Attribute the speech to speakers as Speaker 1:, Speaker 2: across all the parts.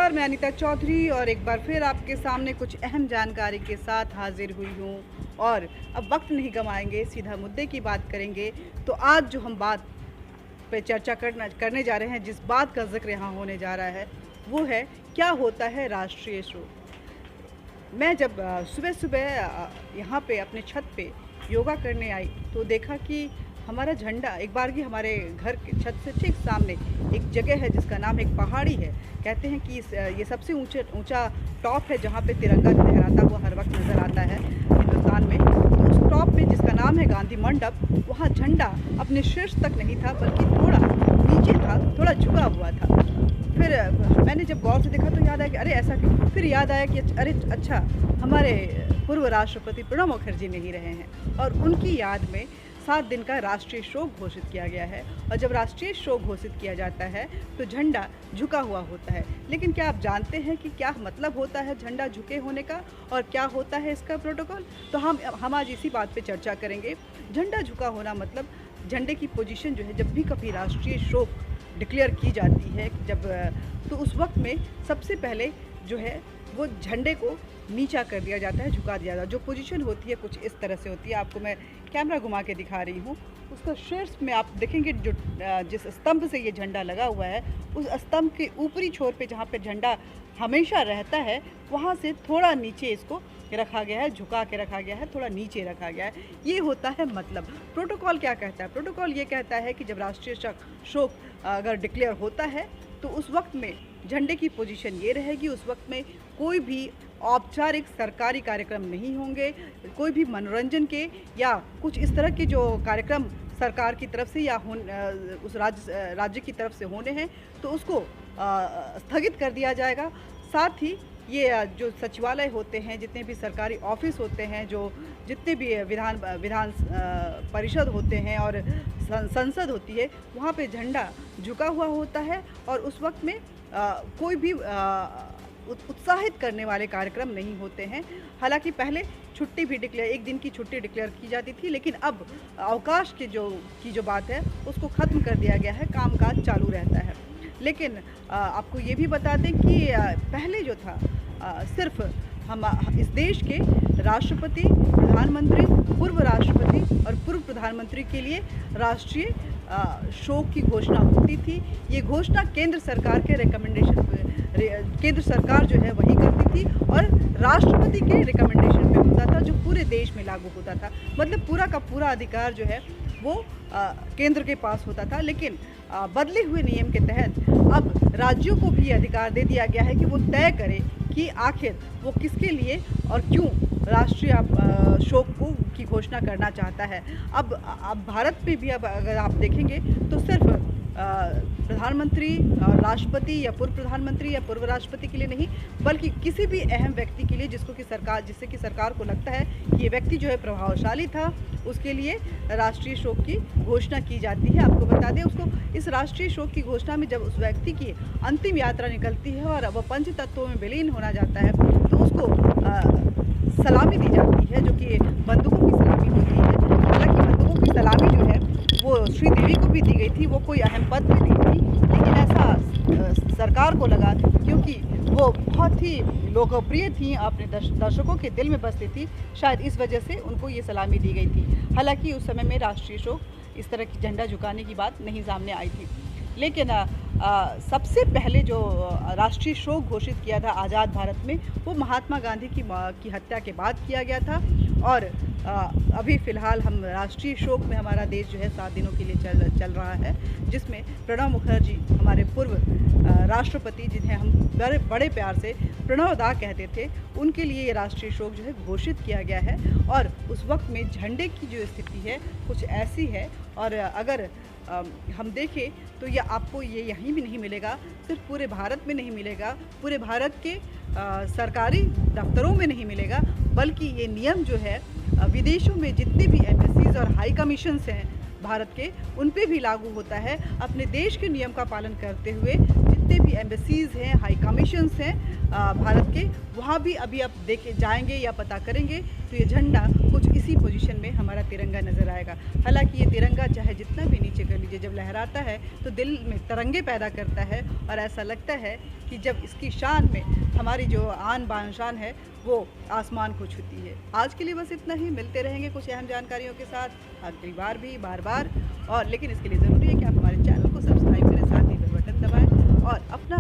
Speaker 1: नमस्कार, मैं अनीता चौधरी और एक बार फिर आपके सामने कुछ अहम जानकारी के साथ हाजिर हुई हूँ। और अब वक्त नहीं गंवाएंगे, सीधा मुद्दे की बात करेंगे। तो आज जो हम बात पे चर्चा करने जा रहे हैं, जिस बात का जिक्र यहाँ होने जा रहा है, वो है क्या होता है राष्ट्रीय शोक। मैं जब सुबह सुबह यहाँ पे अपने छत पे योगा करने आई तो देखा कि हमारा झंडा एक बार की हमारे घर के छत से ठीक सामने एक जगह है जिसका नाम एक पहाड़ी है। कहते हैं कि ये सबसे ऊंचा टॉप है जहाँ पे तिरंगा लहराता हुआ हर वक्त नज़र आता है हिंदुस्तान में। तो उस टॉप पे जिसका नाम है गांधी मंडप, वहाँ झंडा अपने शीर्ष तक नहीं था बल्कि थोड़ा नीचे था, थोड़ा झुका हुआ था। फिर मैंने जब गौर से देखा तो याद आया कि अरे ऐसा क्यों। फिर याद आया कि अरे अच्छा, हमारे पूर्व राष्ट्रपति प्रणब मुखर्जी नहीं रहे हैं और उनकी याद में 7 दिन का राष्ट्रीय शोक घोषित किया गया है। और जब राष्ट्रीय शोक घोषित किया जाता है तो झंडा झुका हुआ होता है। लेकिन क्या आप जानते हैं कि क्या मतलब होता है झंडा झुके होने का और क्या होता है इसका प्रोटोकॉल? तो हम आज इसी बात पे चर्चा करेंगे। झंडा झुका होना मतलब झंडे की पोजीशन जो है, जब भी कभी राष्ट्रीय शोक डिक्लेयर की जाती है तो उस वक्त में सबसे पहले जो है वो झंडे को नीचा कर दिया जाता है, झुका दिया जाता है। जो पोजीशन होती है कुछ इस तरह से होती है। आपको मैं कैमरा घुमा के दिखा रही हूँ। उसका शीर्ष में आप देखेंगे जो जिस स्तंभ से ये झंडा लगा हुआ है, उस स्तंभ के ऊपरी छोर पे जहाँ पे झंडा हमेशा रहता है, वहाँ से थोड़ा नीचे इसको रखा गया है, झुका के रखा गया है, थोड़ा नीचे रखा गया है। ये होता है मतलब। प्रोटोकॉल क्या कहता है? प्रोटोकॉल ये कहता है कि जब राष्ट्रीय शोक अगर डिक्लेयर होता है तो उस वक्त में झंडे की पोजीशन ये रहेगी। उस वक्त में कोई भी औपचारिक सरकारी कार्यक्रम नहीं होंगे, कोई भी मनोरंजन के या कुछ इस तरह के जो कार्यक्रम सरकार की तरफ से या उस राज्य की तरफ से होने हैं तो उसको स्थगित कर दिया जाएगा। साथ ही ये जो सचिवालय होते हैं, जितने भी सरकारी ऑफिस होते हैं, जो जितने भी विधान परिषद होते हैं और संसद होती है, वहाँ पे झंडा झुका हुआ होता है। और उस वक्त में कोई भी उत्साहित करने वाले कार्यक्रम नहीं होते हैं। हालांकि पहले छुट्टी भी एक दिन की छुट्टी डिक्लेयर की जाती थी, लेकिन अब अवकाश की जो बात है उसको ख़त्म कर दिया गया है, कामकाज चालू रहता है। लेकिन आपको ये भी बता दें कि पहले जो था सिर्फ हम इस देश के राष्ट्रपति, प्रधानमंत्री, पूर्व राष्ट्रपति और पूर्व प्रधानमंत्री के लिए राष्ट्रीय शोक की घोषणा होती थी। ये घोषणा केंद्र सरकार के केंद्र सरकार जो है वही करती थी और राष्ट्रपति के रिकमेंडेशन पे होता था, जो पूरे देश में लागू होता था। मतलब पूरा का पूरा अधिकार जो है वो केंद्र के पास होता था। लेकिन बदले हुए नियम के तहत अब राज्यों को भी अधिकार दे दिया गया है कि वो तय करें कि आखिर वो किसके लिए और क्यों राष्ट्रीय शोक की घोषणा करना चाहता है। अब भारत में भी अब अगर आप देखेंगे तो सिर्फ प्रधानमंत्री, राष्ट्रपति या पूर्व प्रधानमंत्री या पूर्व राष्ट्रपति के लिए नहीं, बल्कि किसी भी अहम व्यक्ति के लिए जिससे कि सरकार को लगता है कि ये व्यक्ति जो है प्रभावशाली था, उसके लिए राष्ट्रीय शोक की घोषणा की जाती है। आपको बता दें, उसको इस राष्ट्रीय शोक की घोषणा में जब उस व्यक्ति की अंतिम यात्रा निकलती है और वह पंच तत्वों में विलीन होना जाता है तो उसको सलामी दी जाती है, जो कि बंदूकों की सलामी होती है। हालांकि बंदूकों की सलामी जो है वो श्रीदेवी को भी दी गई थी, वो कोई अहम पद में नहीं थी, लेकिन ऐसा सरकार को लगा क्योंकि वो बहुत ही लोकप्रिय थी, अपने दर्शकों के दिल में बसती थी, शायद इस वजह से उनको ये सलामी दी गई थी। हालांकि उस समय में राष्ट्रीय शोक इस तरह की झंडा झुकाने की बात नहीं सामने आई थी। लेकिन सबसे पहले जो राष्ट्रीय शोक घोषित किया था आज़ाद भारत में, वो महात्मा गांधी की हत्या के बाद किया गया था। और अभी फ़िलहाल हम राष्ट्रीय शोक में हमारा देश जो है 7 दिनों के लिए चल रहा है, जिसमें प्रणब मुखर्जी हमारे पूर्व राष्ट्रपति, जिन्हें हम बड़े प्यार से प्रणब दा कहते थे, उनके लिए ये राष्ट्रीय शोक जो है घोषित किया गया है। और उस वक्त में झंडे की जो स्थिति है कुछ ऐसी है। और अगर हम देखें तो यह आपको ये यहीं भी नहीं मिलेगा, सिर्फ पूरे भारत में नहीं मिलेगा, पूरे भारत के सरकारी दफ्तरों में नहीं मिलेगा, बल्कि ये नियम जो है विदेशों में जितने भी एम्बेसीज और हाई कमीशंस हैं भारत के, उन पे भी लागू होता है। अपने देश के नियम का पालन करते हुए जितने भी एम्बेसीज हैं, हाई कमीशंस हैं भारत के, वहाँ भी अभी आप देखे जाएंगे या पता करेंगे तो ये झंडा कुछ इसी पोजीशन पोजीशन में हमारा तिरंगा नज़र आएगा। हालांकि ये तिरंगा चाहे जितना भी नीचे कर लीजिए, जब लहराता है तो दिल में तरंगे पैदा करता है और ऐसा लगता है कि जब इसकी शान में हमारी जो आन बान शान है वो आसमान को छूती है। आज के लिए बस इतना ही, मिलते रहेंगे कुछ अहम जानकारियों के साथ अगली बार भी बार बार। और लेकिन इसके लिए ज़रूरी है कि आप हमारे चैनल को सब्सक्राइब करें, साथ ही बेल बटन दबाएं और अपना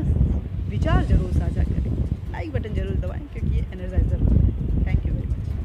Speaker 1: विचार ज़रूर साझा करें। लाइक बटन ज़रूर दबाएं क्योंकि ये एनर्जाइजर होता है। Thank you very much.